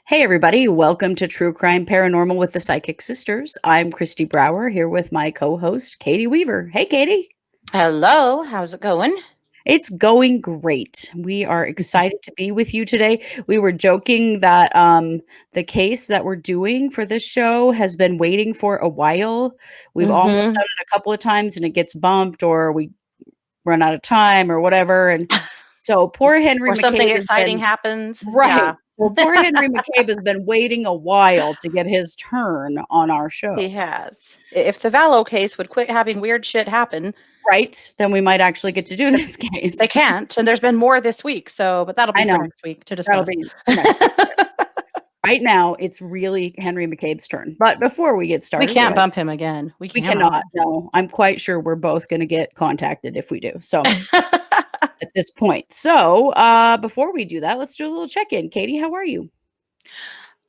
Hey, everybody. Welcome to True Crime Paranormal with the Psychic Sisters. I'm Kristi Brower here with my co host, Katie Weaver. Hey, Katie. Hello, how's it going? It's going great. We are excited to be with you today. We were joking that the case that we're doing for this show has been waiting for a while. We've almost Mhm. done it a couple of times and it gets bumped or we run out of time or whatever. And so poor Henry Or something McCabe has exciting been happens. right. Yeah, So poor Henry McCabe has been waiting a while to get his turn on our show. he has. If the Vallow case would quit having weird shit happen, Right? Then we might actually get to do except this they case. can't, and there's been more this week, but that'll I be for know. next week to That'll discuss. be next week. Yes. Right now, it's really Henry McCabe's turn. But before we get We started, can't bump him again. We we cannot. cannot. No, I'm quite sure we're both going to get contacted if we do. So at this point. So before we do that, let's do a little check in. Katie, how are you?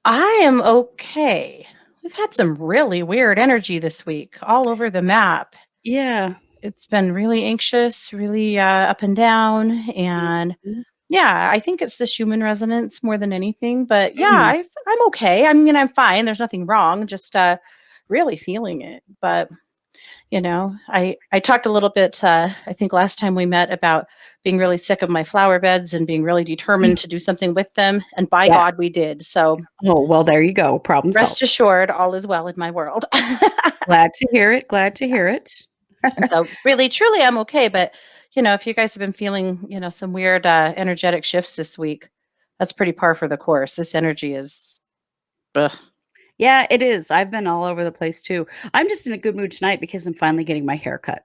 I am okay. We've had some really weird energy this week all over the map. Yeah. It's been really anxious, really up and down, and Mhm. yeah, I think it's this human resonance more than anything, but yeah, Mm. I'm okay. I mean, I'm fine. There's nothing wrong. Just really feeling it. But I talked a little bit. I think last time we met about being really sick of my flower beds and being really determined to do something with them, and by Yeah. God, we did. So Oh, well, there you go. Problem rest solved. assured, all is well in my world. Glad to hear it. Glad to hear it. So really, truly, I'm okay. But if you guys have been feeling, some weird energetic shifts this week, that's pretty par for the course. This energy is. Ugh. Yeah, it is. I've been all over the place too. I'm just in a good mood tonight because I'm finally getting my hair cut.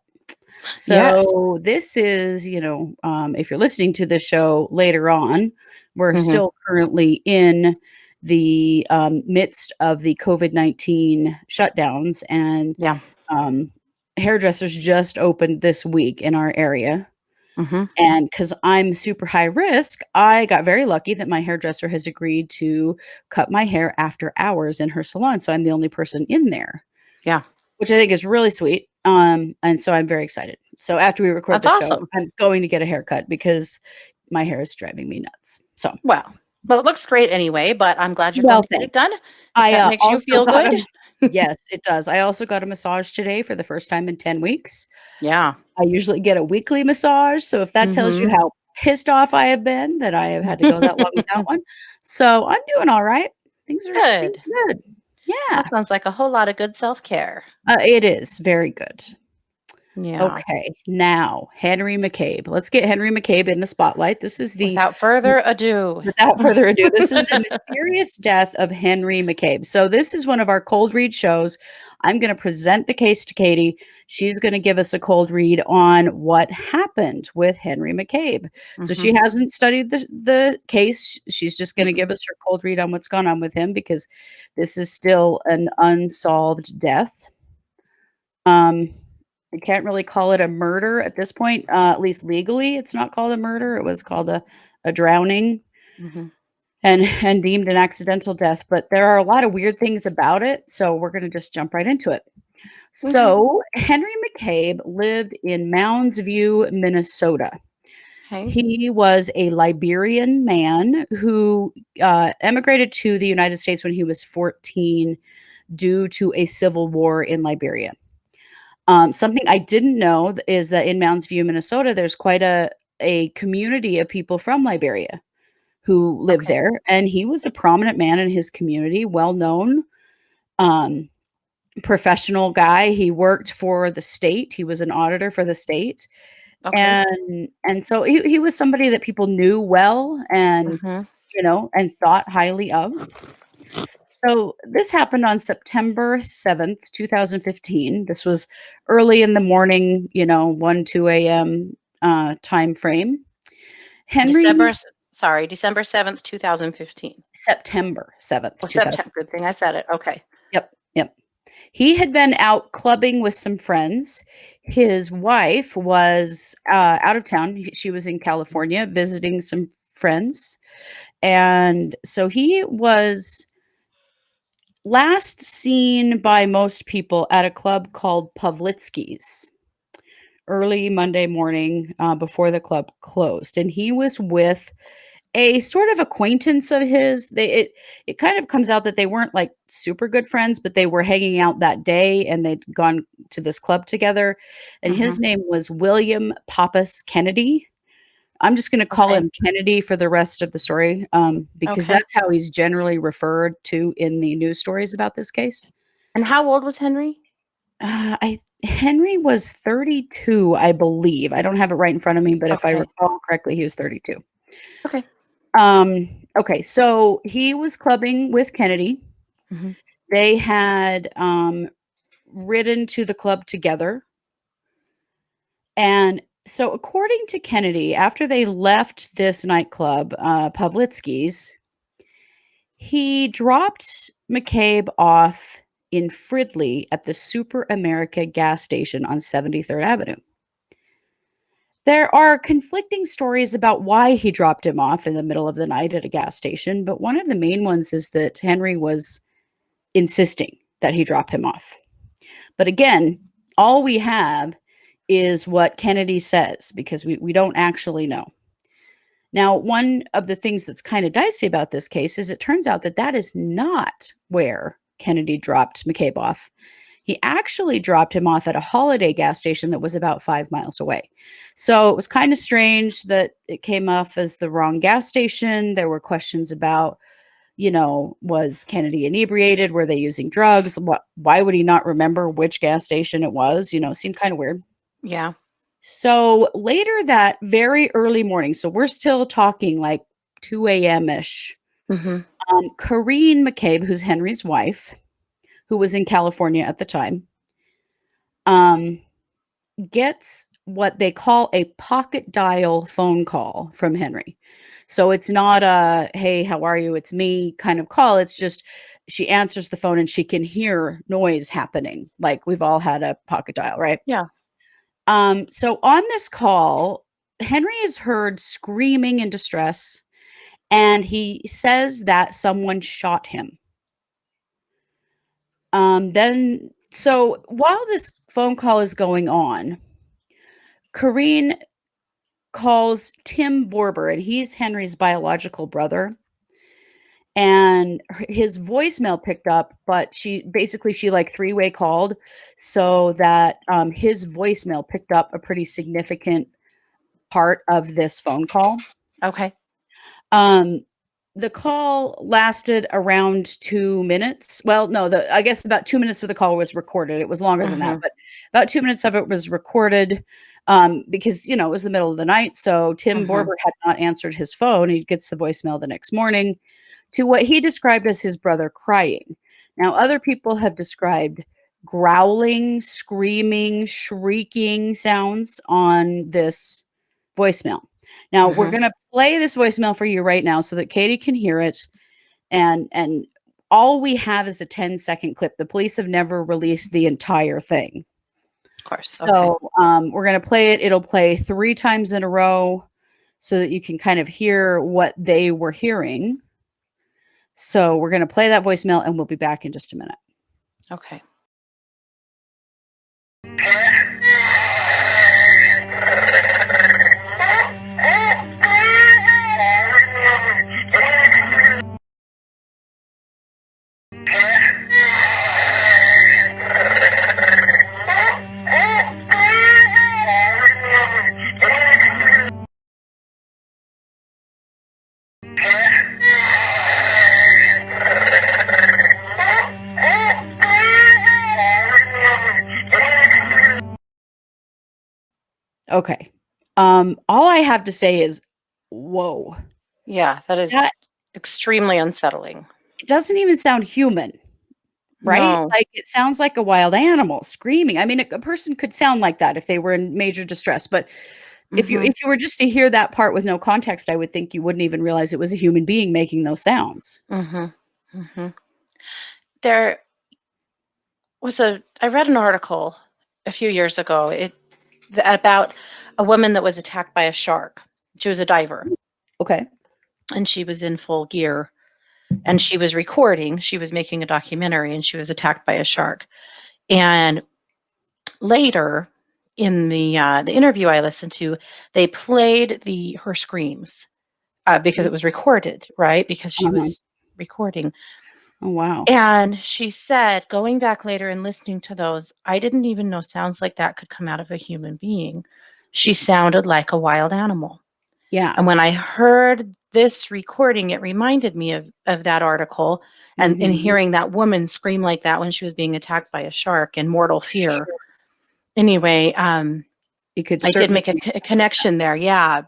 Yes. So this is, if you're listening to the show later on, we're Mhm. still currently in the midst of the COVID-19 shutdowns, and Yeah. um, hairdressers just opened this week in our area. Mhm. And because I'm super high risk, I got very lucky that my hairdresser has agreed to cut my hair after hours in her salon. So I'm the only person in there, Yeah. which I think is really sweet. And so I'm very excited. So after we record That's the show, awesome. I'm going to get a haircut because my hair is driving me nuts. So, Well, it looks great anyway, but I'm glad you're going well, to get it thanks. done if I that makes you also feel got good. a yes, it does. I also got a massage today for the first time in 10 weeks. Yeah. I usually get a weekly massage, so if that tells you Mhm. how pissed off I have been that I have had to go that long without one. So, I'm doing all right. Things Good. are good. Yeah. That sounds like a whole lot of good self-care. It is very good. Yeah. Okay, now Henry McCabe. Let's get Henry McCabe in the spotlight. This is the Without further ado. without further ado, this is the mysterious death of Henry McCabe. So this is one of our cold read shows. I'm going to present the case to Katie. She's going to give us a cold read on what happened with Henry McCabe. So Mhm. she hasn't studied the case. She's just going to Mm-mm. give us her cold read on what's gone on with him because this is still an unsolved death. I can't really call it a murder at this point, at least legally, it's not called a murder. It was called a drowning Mhm. and deemed an accidental death, but there are a lot of weird things about it, so we're gonna just jump right into it. Okay. So, Henry McCabe lived in Mounds View, Minnesota. Okay. He was a Liberian man who, emigrated to the United States when he was 14 due to a civil war in Liberia. Something I didn't know is that in Mounds View, Minnesota, there's quite a community of people from Liberia who live Okay. there, and he was a prominent man in his community, well known, um, professional guy. He worked for the state. He was an auditor for the state, Okay. and so he was somebody that people knew well and Mhm. and thought highly of. So this happened on September 7th, 2015. This was early in the morning, 1, 2 a.m. Time frame. December Henry s sorry, December 7th, 2015. September 7th, Oh, 2000. September. Good thing I said it. Okay. Yep, yep. He had been out clubbing with some friends. His wife was out of town. She was in California visiting some friends. And so he was last seen by most people at a club called Pavlitsky's early Monday morning before the club closed. And he was with a sort of acquaintance of his. It kind of comes out that they weren't, like, super good friends, but they were hanging out that day, and they'd gone to this club together, and his Mhm. name was William Pappas Kennedy. I'm just gonna call Okay. him Kennedy for the rest of the story, because Okay. that's how he's generally referred to in the news stories about this case. And how old was Henry? I Henry was 32, I believe. I don't have it right in front of me, but if I Okay. recall correctly, he was 32. Okay. Okay, so he was clubbing with Kennedy. Mhm. They had, ridden to the club together, and so according to Kennedy, after they left this nightclub, Pavlitsky's, he dropped McCabe off in Fridley at the Super America gas station on 73rd Avenue. There are conflicting stories about why he dropped him off in the middle of the night at a gas station, but one of the main ones is that Henry was insisting that he drop him off. But again, all we have is what Kennedy says because we don't actually know. Now, one of the things that's kind of dicey about this case is it turns out that that is not where Kennedy dropped McCabe off. He actually dropped him off at a Holiday gas station that was about 5 miles away. So it was kind of strange that it came off as the wrong gas station. There were questions about, was Kennedy inebriated? Were they using drugs? Why would he not remember which gas station it was? Seemed kind of weird. Yeah. So later that very early morning, so we're still talking like 2 a.m. ish. Mhm. Corrine McCabe, who's Henry's wife, who was in California at the time, um, gets what they call a pocket dial phone call from Henry. So it's not a, hey, how are you? It's me kind of call. It's just she answers the phone and she can hear noise happening. Like we've all had a pocket dial, right? Yeah. So on this call, Henry is heard screaming in distress, and he says that someone shot him. So while this phone call is going on, Corrine calls Tim Borber, and he's Henry's biological brother. And his voicemail picked up, but she like three-way called so that his voicemail picked up a pretty significant part of this phone call. Okay. Um, the call lasted around 2 minutes. Well, no, I guess about 2 minutes of the call was recorded. It was longer than that, Mhm. but about 2 minutes of it was recorded, because, it was the middle of the night, so Tim Mhm. Borber had not answered his phone. He gets the voicemail the next morning to what he described as his brother crying. Now, other people have described growling, screaming, shrieking sounds on this voicemail. Now, we're Mhm. gonna play this voicemail for you right now so that Katie can hear it, and all we have is a 10-second clip. The police have never released the entire thing. Of course. Okay. So, we're gonna play it. It'll play 3 times in a row so that you can kind of hear what they were hearing. So, we're gonna play that voicemail, and we'll be back in just a minute. Okay. Okay. All I have to say is, whoa. Yeah, that is That extremely unsettling. it doesn't even sound human. Right? No. Like, it sounds like a wild animal screaming. I mean, a person could sound like that if they were in major distress, but Mhm. if you were just to hear that part with no context, I would think you wouldn't even realize it was a human being making those sounds. Mhm. Mhm. There was I read an article a few years ago, about a woman that was attacked by a shark. She was a diver, Okay. and she was in full gear, and she was recording, she was making a documentary, and she was attacked by a shark. And later in the interview I listened to, they played her screams, because it was recorded, right? Because she Uh-huh. was recording. Oh, wow. And she said, going back later and listening to those, I didn't even know sounds like that could come out of a human being. She sounded like a wild animal. Yeah. And when I heard this recording, it reminded me of that article and Mhm. hearing that woman scream like that when she was being attacked by a shark in mortal fear. Sure. Anyway, You could I did certainly make a, make a sense of connection there. Yeah.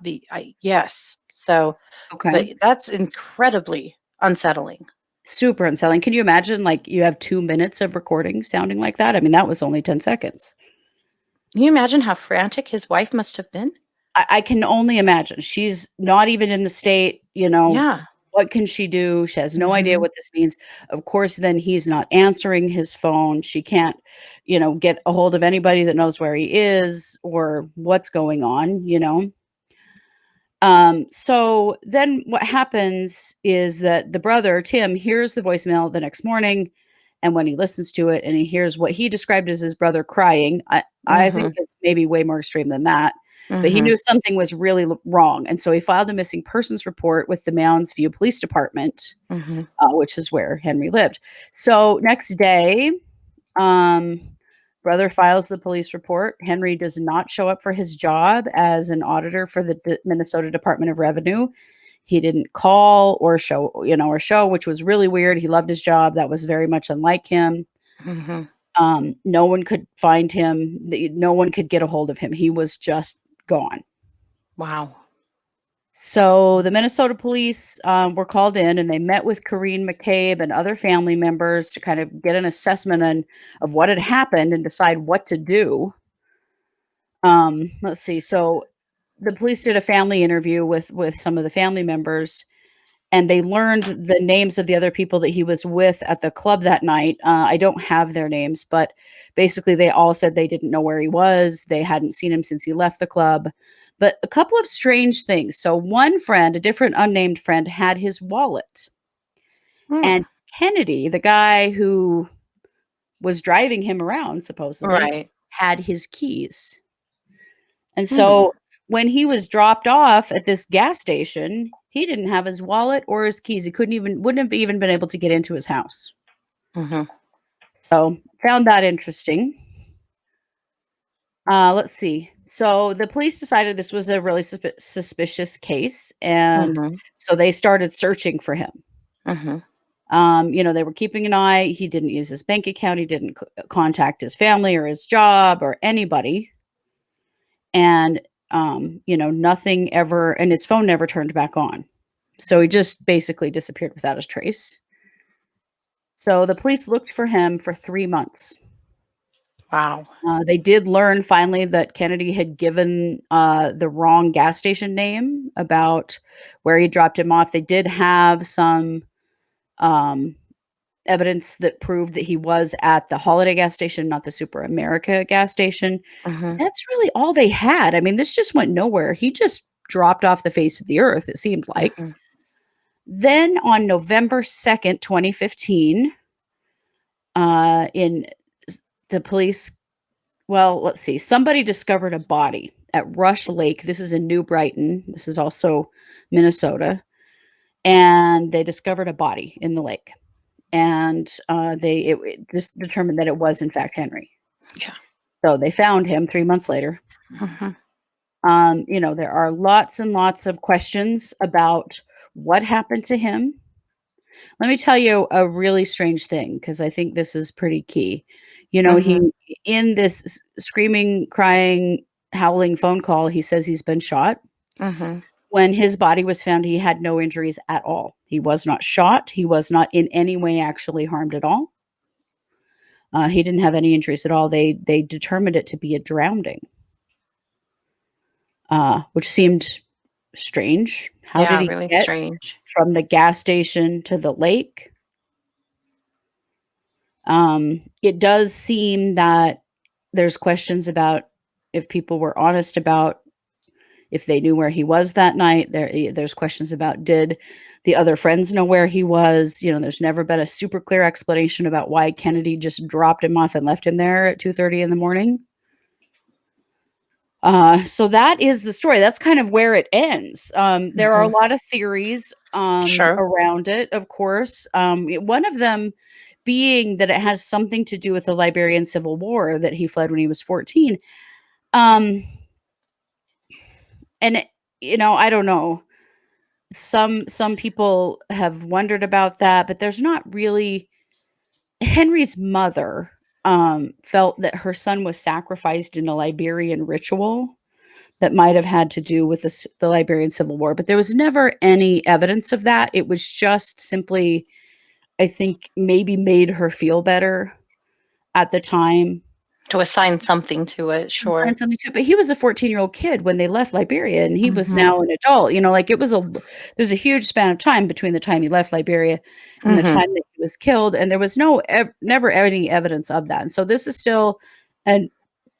Yes. So, that. but Okay. that's incredibly unsettling. Super unsettling. Can you imagine, like, you have 2 minutes of recording sounding like that? I mean, that was only 10 seconds. Can you imagine how frantic his wife must have been? I can only imagine. She's not even in the state, Yeah. what can she do? She has no idea Mhm. what this means. Of course, then he's not answering his phone. She can't, get a hold of anybody that knows where he is or what's going on. So then what happens is that the brother, Tim, hears the voicemail the next morning. And when he listens to it and he hears what he described as his brother crying, I think Mhm. it's maybe way more extreme than that. But he Mhm. knew something was really wrong. And so he filed a missing persons report with the Mounds View Police Department, Mhm. which is where Henry lived. So next day, um, brother files the police report. Henry does not show up for his job as an auditor for the Minnesota Department of Revenue. He didn't call or show, which was really weird. He loved his job. That was very much unlike him. Mhm. No one could find him. No one could get a hold of him. He was just gone. Wow. So the Minnesota police were called in and they met with Henry McCabe and other family members to kind of get an assessment of what had happened and decide what to do. Let's see. So the police did a family interview with some of the family members, and they learned the names of the other people that he was with at the club that night. I don't have their names, but basically they all said they didn't know where he was. They hadn't seen him since he left the club. But a couple of strange things. So one friend, a different unnamed friend, had his wallet. Mm. And Kennedy, the guy who was driving him around supposedly, Right. had his keys. And Hmm. so when he was dropped off at this gas station, he didn't have his wallet or his keys. He wouldn't have even been able to get into his house. Mhm. So found that interesting. Let's see. So the police decided this was a really suspicious case, and Mhm. so they started searching for him. Mhm. They were keeping an eye. He didn't use his bank account. He didn't contact his family or his job or anybody. And, nothing ever, and his phone never turned back on. So he just basically disappeared without a trace. So the police looked for him for 3 months. Wow. They did learn finally that Kennedy had given the wrong gas station name about where he dropped him off. They did have some um, evidence that proved that he was at the Holiday gas station, not the Super America gas station. But Mhm. that's really all they had. I mean, this just went nowhere. He just dropped off the face of the earth, it seemed like. Mhm. Then on November 2nd, 2015, in the police, well, let's see, somebody discovered a body at Rush Lake. This is in New Brighton. This is also Minnesota. And they discovered a body in the lake. And it just determined that it was, in fact, Henry. Yeah. So they found him 3 months later. Mhm. There are lots and lots of questions about what happened to him. Let me tell you a really strange thing because I think this is pretty key. Mhm. He in this screaming, crying, howling phone call, he says he's been shot. Mhm. When his body was found, he had no injuries at all. He was not shot. He was not in any way actually harmed at all. He didn't have any injuries at all. They determined it to be a drowning, which seemed strange. How did Yeah, he really get strange. from the gas station to the lake? It does seem that there's questions about if people were honest about if they knew where he was that night. There's questions about did the other friends know where he was? There's never been a super clear explanation about why Kennedy just dropped him off and left him there at 2:30 in the morning. So that is the story. That's kind of where it ends. There are a Mhm. lot of theories Sure. around it, of course. One of them being that it has something to do with the Liberian Civil War that he fled when he was 14. Um, and I don't know. Some people have wondered about that, but there's not really. Henry's mother felt that her son was sacrificed in a Liberian ritual that might have had to do with the Liberian Civil War, but there was never any evidence of that. It was just simply, I think, maybe made her feel better at the time To assign something to it, to assign sure. something to it, but he was a 14-year-old kid when they left Liberia, and he was Mhm. now an adult, like, there's a huge span of time between the time he left Liberia and the Mhm. time that he was killed, and there was never any evidence of that, and so this is still an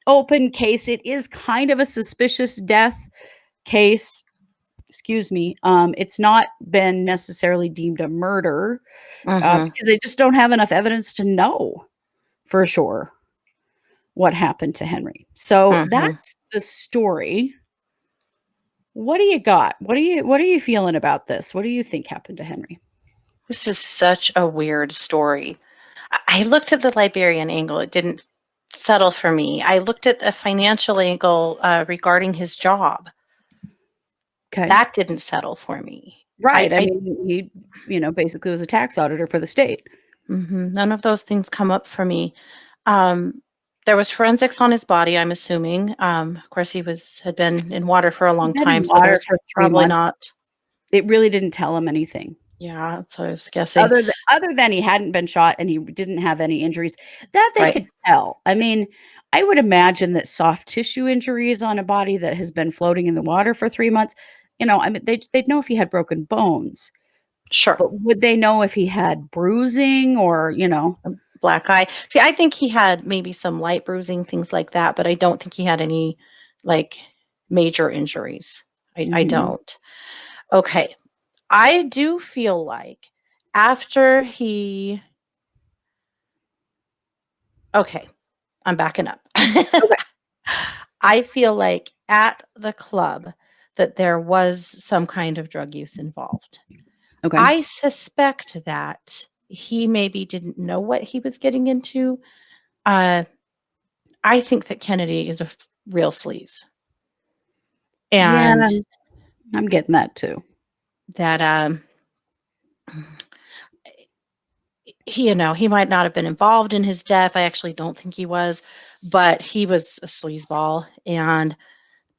open case. It is kind of a suspicious death case. Excuse me. It's not been necessarily deemed a murder, Mhm. because they just don't have enough evidence to know for sure what happened to Henry. So Mhm. that's the story. What do you got? What are you feeling about this? What do you think happened to Henry? This is such a weird story. I looked at the Liberian angle, it didn't settle for me. I looked at the financial angle, regarding his job. Okay. That didn't settle for me. Right. I I mean, he, basically was a tax auditor for the state. none of those things come up for me. Um, there was forensics on his body, I'm assuming. Of course, he had been in water for a He'd long been time, in so water there's for 3 probably months. not. It really didn't tell him anything. Yeah, that's what I was guessing. Other than he hadn't been shot and he didn't have any injuries, that they Right. could tell. I mean, I would imagine that soft tissue injuries on a body that has been floating in the water for 3 months, I mean, they'd know if he had broken bones, Sure. but would they know if he had bruising or? A black eye. See, I think he had maybe some light bruising, things like that, but I don't think he had any, like, major injuries. I Mhm. don't. Okay. I do feel like after he okay, I'm backing up. Okay, I feel like at the club that there was some kind of drug use involved. okay. I suspect that he maybe didn't know what he was getting into. Uh, I think that Kennedy is a real sleaze, Yeah, and I'm getting that too. that he might not have been involved in his death. I actually don't think he was, but he was a sleazeball, and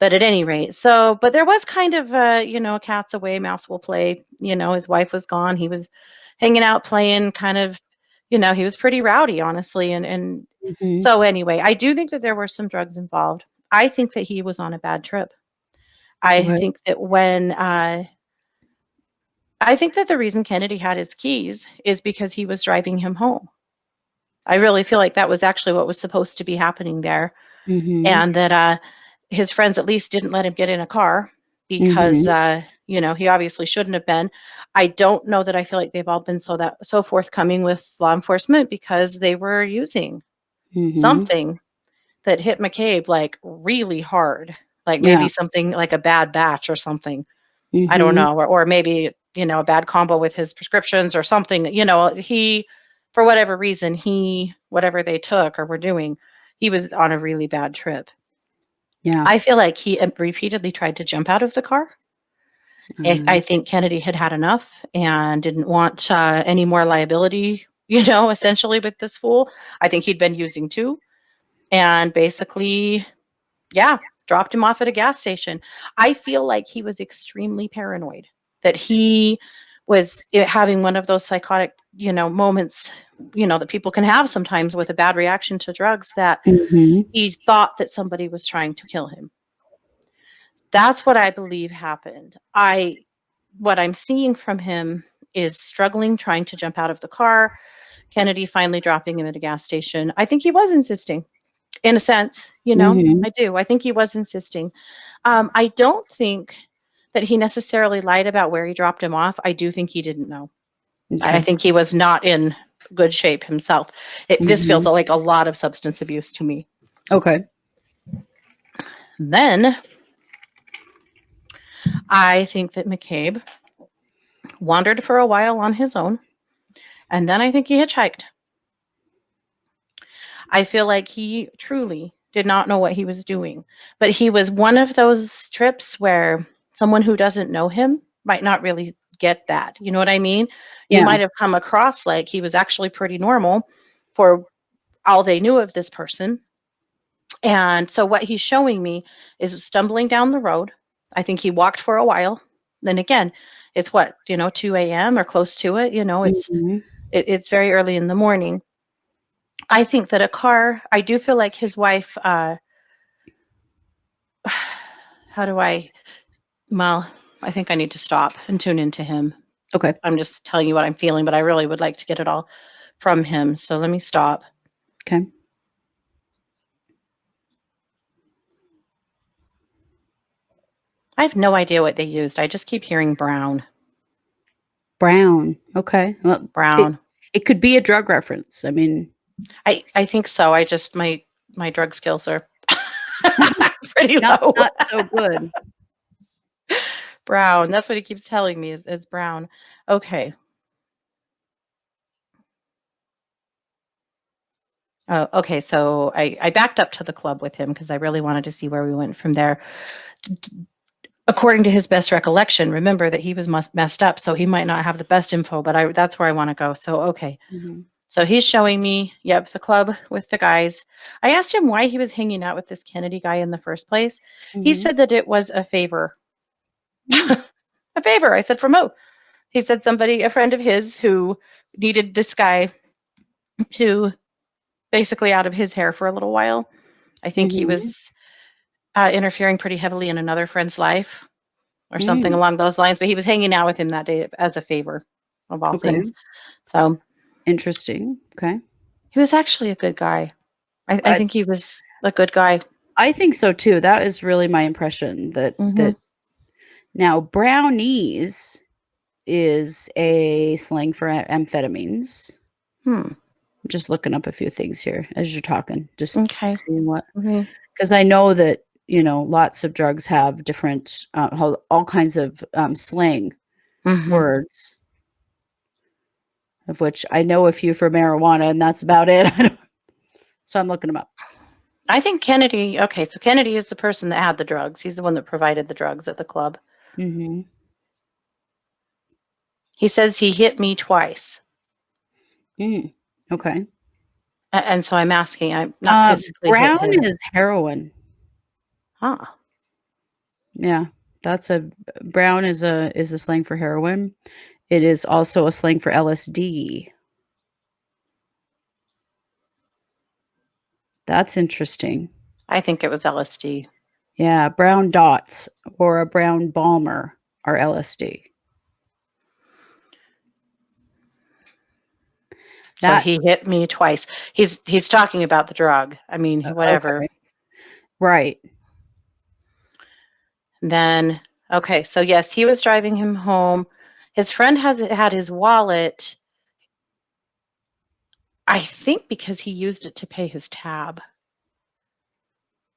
but at any rate, but there was kind of a cat's away, mouse will play. His wife was gone. He was hanging out, playing, kind of, he was pretty rowdy, honestly, and Mhm. so anyway, I do think that there were some drugs involved. I think that he was on a bad trip. I Okay. think that I think that the reason Kennedy had his keys is because he was driving him home. I really feel like that was actually what was supposed to be happening there, Mhm. and that his friends at least didn't let him get in a car because Mhm. he obviously shouldn't have been. I don't know that I feel like they've all been so forthcoming with law enforcement because they were using Mhm. something that hit McCabe like really hard, like Yeah. maybe something like a bad batch or something. I don't Mhm. know, or maybe a bad combo with his prescriptions or something. He, for whatever reason, whatever they took or were doing, he was on a really bad trip. Yeah. I feel like he repeatedly tried to jump out of the car. I Mm. think Kennedy had had enough and didn't want any more liability, essentially with this fool. I think he'd been using too. And basically, yeah, dropped him off at a gas station. I feel like he was extremely paranoid, that he was having one of those psychotic, moments, that people can have sometimes with a bad reaction to drugs, that Mhm. he thought that somebody was trying to kill him. That's what I believe happened. What I'm seeing from him is struggling, trying to jump out of the car, Kennedy finally dropping him at a gas station. I think he was insisting, in a sense, Mhm. I do. I think he was insisting. I don't think that he necessarily lied about where he dropped him off. I do think he didn't know. I Okay. think he was not in good shape himself. This feels Mhm. like a lot of substance abuse to me. Okay. Then I think that McCabe wandered for a while on his own, and then I think he hitchhiked. I feel like he truly did not know what he was doing, but he was one of those trips where someone who doesn't know him might not really get that. You know what I mean? You Yeah. might have come across like he was actually pretty normal for all they knew of this person. And so what he's showing me is stumbling down the road. I think he walked for a while. Then again, it's what, 2 a.m. or close to it. Mhm. It's very early in the morning. I think that I do feel like his wife, well, I think I need to stop and tune into him. Okay. I'm just telling you what I'm feeling, but I really would like to get it all from him. So let me stop. Okay. I have no idea what they used. I just keep hearing brown. Brown. Okay. Well, it Brown. it could be a drug reference. I mean, I think so. I just my drug skills are pretty not low. not so good. Brown. That's what he keeps telling me is brown. Okay. Oh, okay. So I backed up to the club with him because I really wanted to see where we went from there. According to his best recollection, remember that he was messed up, so he might not have the best info, but that's where I want to go. So, okay. Mhm. So he's showing me, yep, the club with the guys. I asked him why he was hanging out with this Kennedy guy in the first place. He Mhm. said that it was a favor. Mm. A favor. I said, from who? He said a friend of his who needed this guy to basically out of his hair for a little while. I think he Mhm. was interfering pretty heavily in another friend's life or something Mm. along those lines, but he was hanging out with him that day as a favor of all things. Okay. So Interesting. Okay. he was actually a good guy. I I think he was a good guy. I think so too. That is really my impression that Mhm. now brownies is a slang for amphetamines. Hmm. I'm just looking up a few things here as you're talking, just Okay. seeing what, Mhm. because I know that, lots of drugs have different, all kinds of, slang Mhm. words, of which I know a few for marijuana, and that's about it. I don't so I'm looking them up. I think Kennedy okay, so Kennedy is the person that had the drugs. He's the one that provided the drugs at the club. Mhm. He says he hit me twice. Mm. Okay. And so I'm asking, I'm not physically hit Brown him. is heroin. Ah, Yeah, that's a brown is a slang for heroin. It is also a slang for LSD. That's interesting. I think it was LSD. Yeah, brown dots or a brown balmer are LSD. So That he hit me twice. He's talking about the drug. I mean, whatever. okay. Right. Then okay, so yes, he was driving him home. His friend has had his wallet, I think because he used it to pay his tab.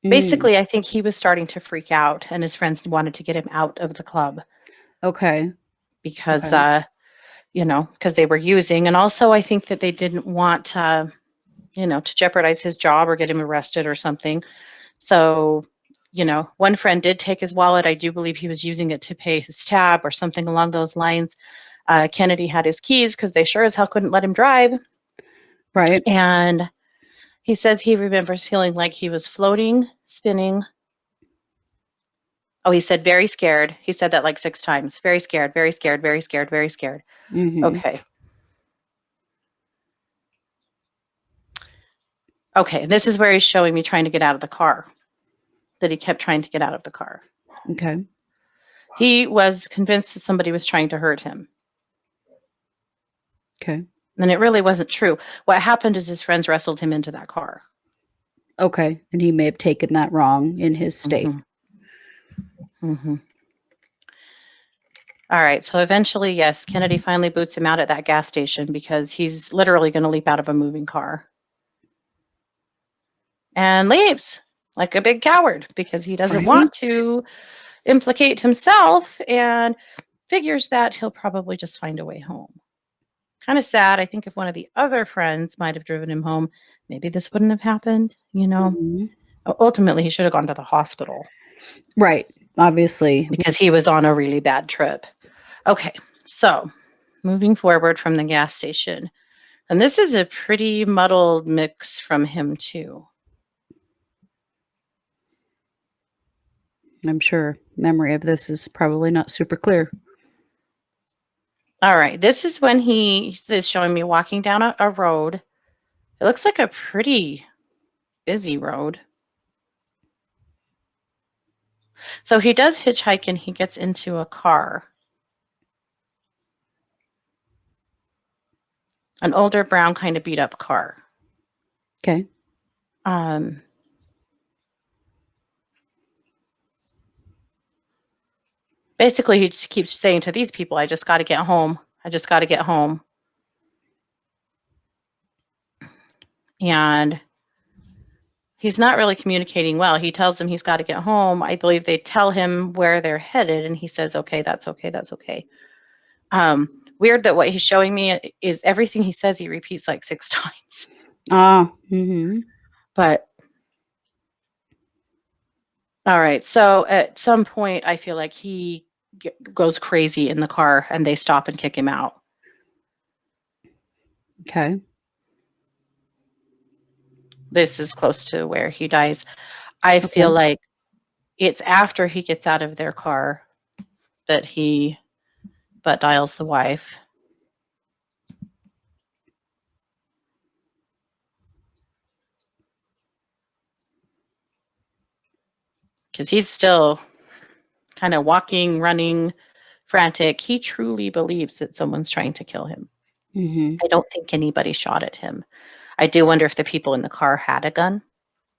Mm, Basically, I think he was starting to freak out and his friends wanted to get him out of the club okay. because Okay. because they were using, and also I think that they didn't want to jeopardize his job or get him arrested or something. So, one friend did take his wallet. I do believe he was using it to pay his tab or something along those lines. Kennedy had his keys because they sure as hell couldn't let him drive. Right. And he says he remembers feeling like he was floating, spinning. Oh, he said very scared. He said that like 6 times. Very scared, very scared, very scared, very scared. Mhm. Okay. Okay, this is where he's showing me trying to get out of the car, that he kept trying to get out of the car. Okay. He was convinced that somebody was trying to hurt him, Okay. and it really wasn't true. What happened is his friends wrestled him into that car. Okay, and he may have taken that wrong in his state. Mhm, mhm. Alright, so eventually, yes, Kennedy finally boots him out at that gas station because he's literally gonna leap out of a moving car and leaves. like a big coward because he doesn't want Right? to implicate himself and figures that he'll probably just find a way home. Kind of sad. I think if one of the other friends might have driven him home, maybe this wouldn't have happened, Mhm. Ultimately, he should have gone to the hospital Right. Obviously. because he was on a really bad trip. Okay, so moving forward from the gas station. And this is a pretty muddled mix from him, too. I'm sure memory of this is probably not super clear. All right, this is when he is showing me walking down a road. It looks like a pretty busy road. So he does hitchhike and he gets into a car. An older brown kind of beat up car. Okay. Basically, he just keeps saying to these people, I just got to get home. I just got to get home. And he's not really communicating well. He tells them he's got to get home. I believe they tell him where they're headed, and he says, okay, that's okay, that's okay. Weird that what he's showing me is everything he says he repeats like 6 times. Mhm. But all right, so at some point, I feel like he goes crazy in the car, and they stop and kick him out. Okay. This is close to where he dies. I Okay. feel like it's after he gets out of their car that he butt dials the wife. Because he's still kind of walking, running, frantic. He truly believes that someone's trying to kill him. Mhm. I don't think anybody shot at him. I do wonder if the people in the car had a gun,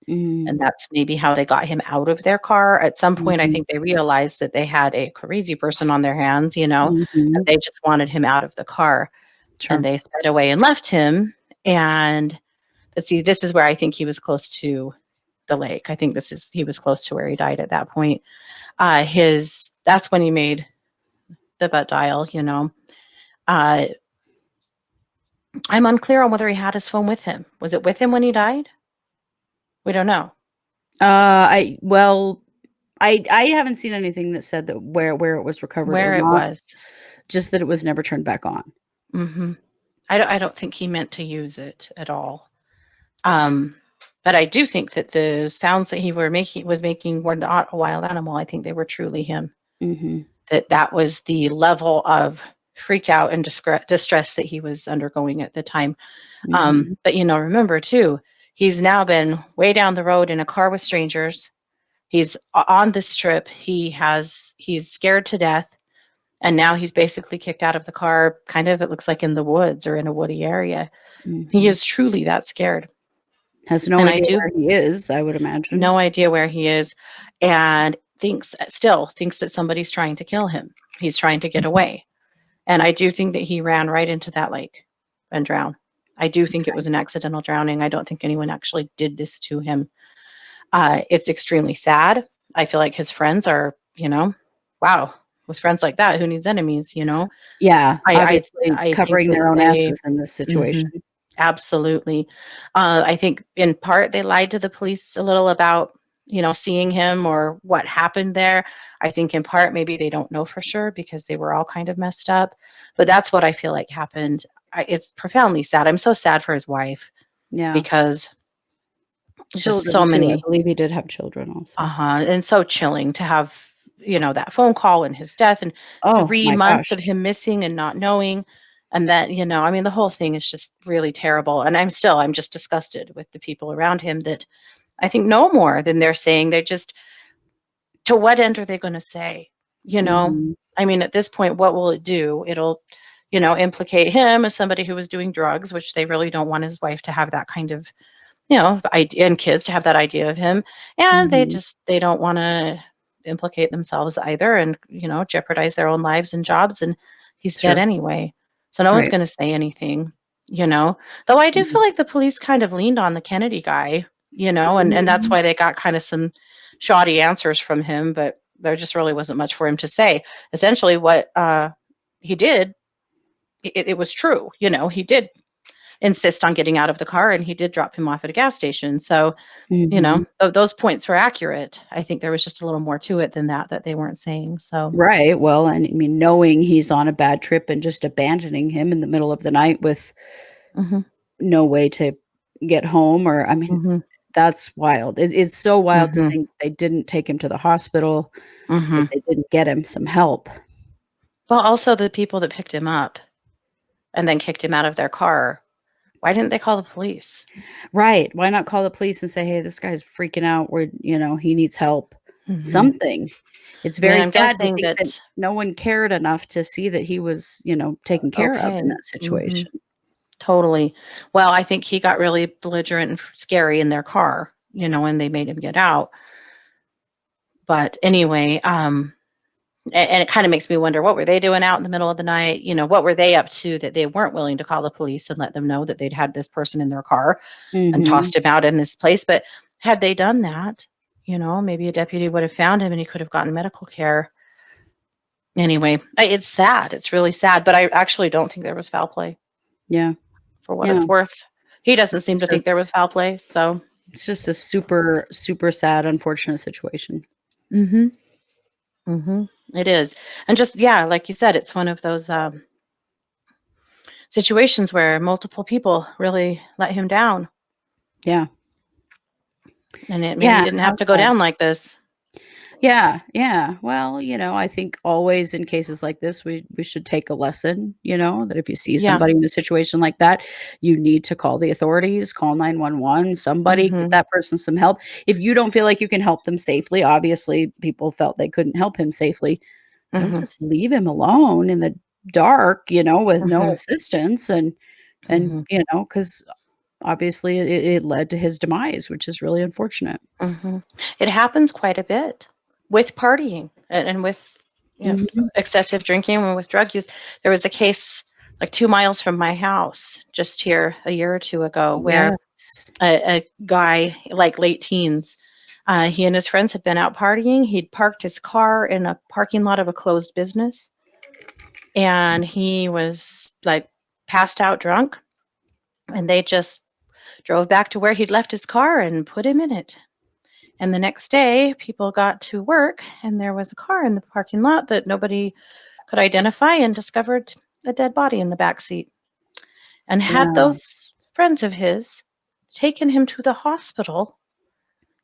and Mm. that's maybe how they got him out of their car. At some point, I Mhm. think they realized that they had a crazy person on their hands, and Mhm. they just wanted him out of the car, and Sure. they sped away and left him. And let's see, this is where I think he was close to the lake. I think he was close to where he died at that point. That's when he made the butt dial. I'm unclear on whether he had his phone with him. Was it with him when he died? We don't know. I haven't seen anything that said that where it was recovered or Where it not, was. just that it was never turned back on. Hmm. I don't think he meant to use it at all. But I do think that the sounds that he was making were not a wild animal. I think they were truly him. Mhm. That was the level of freak out and distress that he was undergoing at the time. Mhm. But remember too, he's now been way down the road in a car with strangers. He's on this trip. He's scared to death. And now he's basically kicked out of the car, kind of, it looks like in the woods or in a woody area. He Mhm. is truly that scared. Has no And I idea do where he is, I would imagine. no idea where he is and still thinks that somebody's trying to kill him. He's trying to get away. And I do think that he ran right into that lake and drowned. I do think it was an accidental drowning. I don't think anyone actually did this to him. It's extremely sad. I feel like his friends are, wow, with friends like that, who needs enemies, Yeah, I obviously I think covering that their own they asses in this Mhm, situation. absolutely. I think in part they lied to the police a little about, seeing him or what happened there. I think in part maybe they don't know for sure because they were all kind of messed up, but that's what I feel like happened. It's profoundly sad. I'm so sad for his wife Yeah. because just Children so too, I many. believe he did have children also. Uh-huh, and so chilling to have, that phone call and his death and Oh 3 my months gosh. of him missing and not knowing, and that, I mean, the whole thing is just really terrible, and I'm just disgusted with the people around him that I think know more than they're saying. They're just to what end are they gonna say, you know? Mhm. I mean, at this point, what will it do? It'll, implicate him as somebody who was doing drugs, which they really don't want his wife to have that kind of idea and kids to have that idea of him. And Mhm. they don't want to implicate themselves either and, jeopardize their own lives and jobs. And he's dead Sure. anyway. So no one's Right. going to say anything, you know. Though I do Mhm. feel like the police kind of leaned on the Kennedy guy. and that's Mhm. why they got kind of some shoddy answers from him, but there just really wasn't much for him to say. Essentially, what he did, it was true. He did insist on getting out of the car, and he did drop him off at a gas station. So, Mhm. those points were accurate. I think there was just a little more to it than that they weren't saying. So, Right, well, and I mean, knowing he's on a bad trip and just abandoning him in the middle of the night with hmm no way to get home, or I mean, hmm that's wild. It's so wild to hmm think they didn't take him to the hospital, that hmm they didn't get him some help. well, also the people that picked him up and then kicked him out of their car. Why didn't they call the police? Right, why not call the police and say, "Hey, this guy's freaking out, he needs help." hmm Something. It's I mean, very I'm sad to guessing think that that. no one cared enough to see that he was, taken care of in Okay. that hmm situation. Totally. Well, I think he got really belligerent and scary in their car, and they made him get out. But anyway, and it kind of makes me wonder, what were they doing out in the middle of the night? What were they up to that they weren't willing to call the police and let them know that they'd had this person in their car and Mhm. tossed him out in this place? But had they done that, maybe a deputy would have found him and he could have gotten medical care. Anyway, it's sad. It's really sad. But I actually don't think there was foul play, Yeah, for what yeah. it's worth. He doesn't seem It's to think there was foul play. So, just a super, super sad, unfortunate situation. hmm hmm it is. And just, yeah, like you said, it's one of those situations where multiple people really let him down. Yeah. And it maybe Yeah, didn't how have to go sad. down like this. Yeah, yeah. Well, I think always in cases like this, we should take a lesson, that if you see Yeah. somebody in a situation like that, you need to call the authorities, call 911, somebody, get Mhm. that person some help. If you don't feel like you can help them safely, obviously people felt they couldn't help him safely, then Mhm. just leave him alone in the dark, with no Mhm. assistance, and Mhm. because obviously it led to his demise, which is really unfortunate. Mhm. It happens quite a bit with partying and with, Mhm. excessive drinking and with drug use. There was a case like 2 miles from my house just here a year or 2 ago where Yes. a guy, like late teens, he and his friends had been out partying. He'd parked his car in a parking lot of a closed business, and he was, like, passed out drunk, and they just drove back to where he'd left his car and put him in it. And the next day, people got to work, and there was a car in the parking lot that nobody could identify, and discovered a dead body in the back seat. And had Yeah, those friends of his taken him to the hospital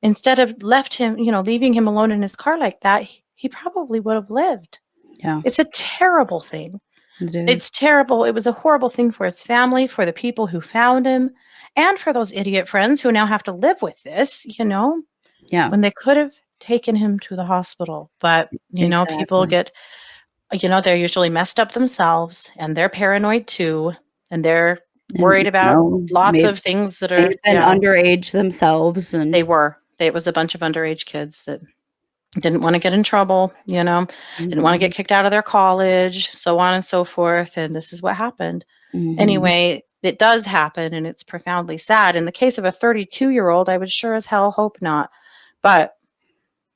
instead of leaving him alone in his car like that, he probably would have lived. yeah, It's a terrible thing. it It's is. terrible. It was a horrible thing for his family, for the people who found him, and for those idiot friends who now have to live with this, Yeah, when they could have taken him to the hospital. But, people exactly. get, they're usually messed up themselves, and they're paranoid too, and they're And, worried about lots of things that may are, have been underage themselves they and were. It was a bunch of underage kids that didn't want to get in trouble, didn't want to get mhm, kicked out of their college, so on and so forth. And this is what happened. mhm. Anyway, it does happen, and it's profoundly sad. In the case of a 32-year-old, I would sure as hell hope not. But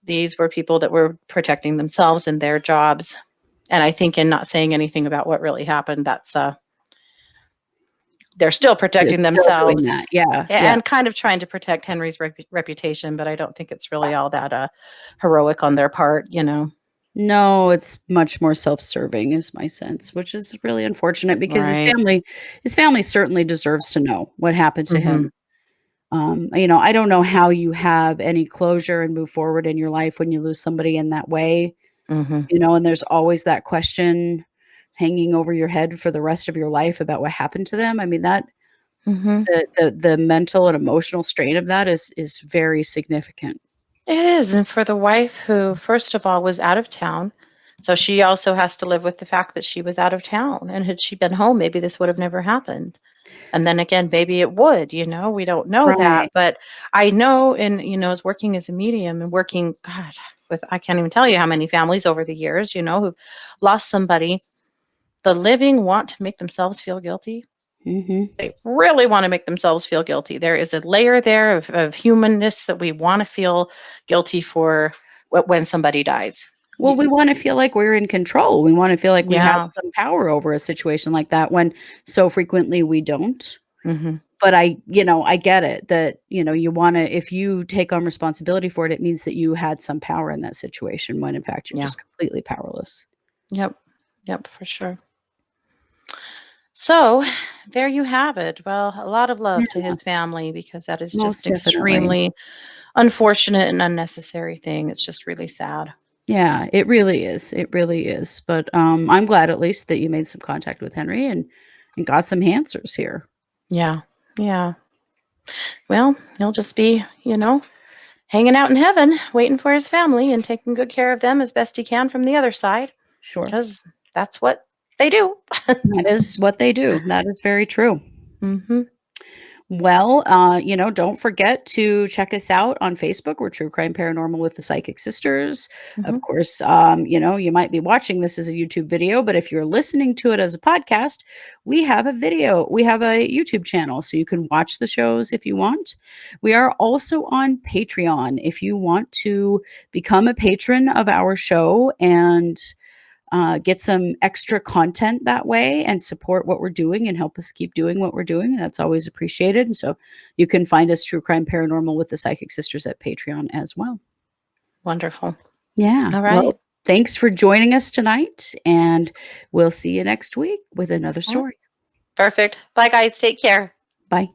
these were people that were protecting themselves and their jobs. And I think in not saying anything about what really happened, that's they're still They're protecting still doing themselves that. Yeah, yeah. and kind of trying to protect Henry's reputation, but I don't think it's really all that heroic on their part. No, it's much more self-serving is my sense, which is really unfortunate because Right. his family certainly deserves to know what happened to Mhm. him. I don't know how you have any closure and move forward in your life when you lose somebody in that way, Mhm. and there's always that question hanging over your head for the rest of your life about what happened to them. I mean, that Mhm. the mental and emotional strain of that is very significant. It is, and for the wife who, first of all, was out of town, so she also has to live with the fact that she was out of town, and had she been home, maybe this would have never happened. And then again, maybe it would, we don't know that, Right. but I know as working as a medium and working, God, with I can't even tell you how many families over the years, who've lost somebody, the living want to make themselves feel guilty. Mhm. They really want to make themselves feel guilty. There is a layer there of humanness that we want to feel guilty for when somebody dies. Well, we wanna feel like we're in control. We wanna feel like we have Yeah. some power over a situation like that when so frequently we don't. Hmm. But I get it that, you wanna if you take on responsibility for it, it means that you had some power in that situation when in fact you're Yeah. just completely powerless. Yep. Yep. For sure. So there you have it. Well, a lot of love to Yeah, his family because that is just most an definitely. extremely unfortunate and unnecessary thing. It's just really sad. Yeah, it really is, it really is, but, I'm glad at least that you made some contact with Henry and got some answers here. Yeah. Yeah. Well, he'll just be, hanging out in heaven, waiting for his family and taking good care of them as best he can from the other side, Sure. because that's what they do. That is what they do, that is very true. Hmm. Well, don't forget to check us out on Facebook. We're True Crime Paranormal with the Psychic Sisters. Hmm. Of course, you might be watching this as a YouTube video, but if you're listening to it as a podcast, we have a video. We have a YouTube channel, so you can watch the shows if you want. We are also on Patreon. If you want to become a patron of our show and get some extra content that way and support what we're doing and help us keep doing what we're doing. That's always appreciated. And so you can find us True Crime Paranormal with the Psychic Sisters at Patreon as well. Wonderful. Yeah. All right. Well, thanks for joining us tonight. And we'll see you next week with another All right. story. Perfect. Bye, guys. Take care. Bye.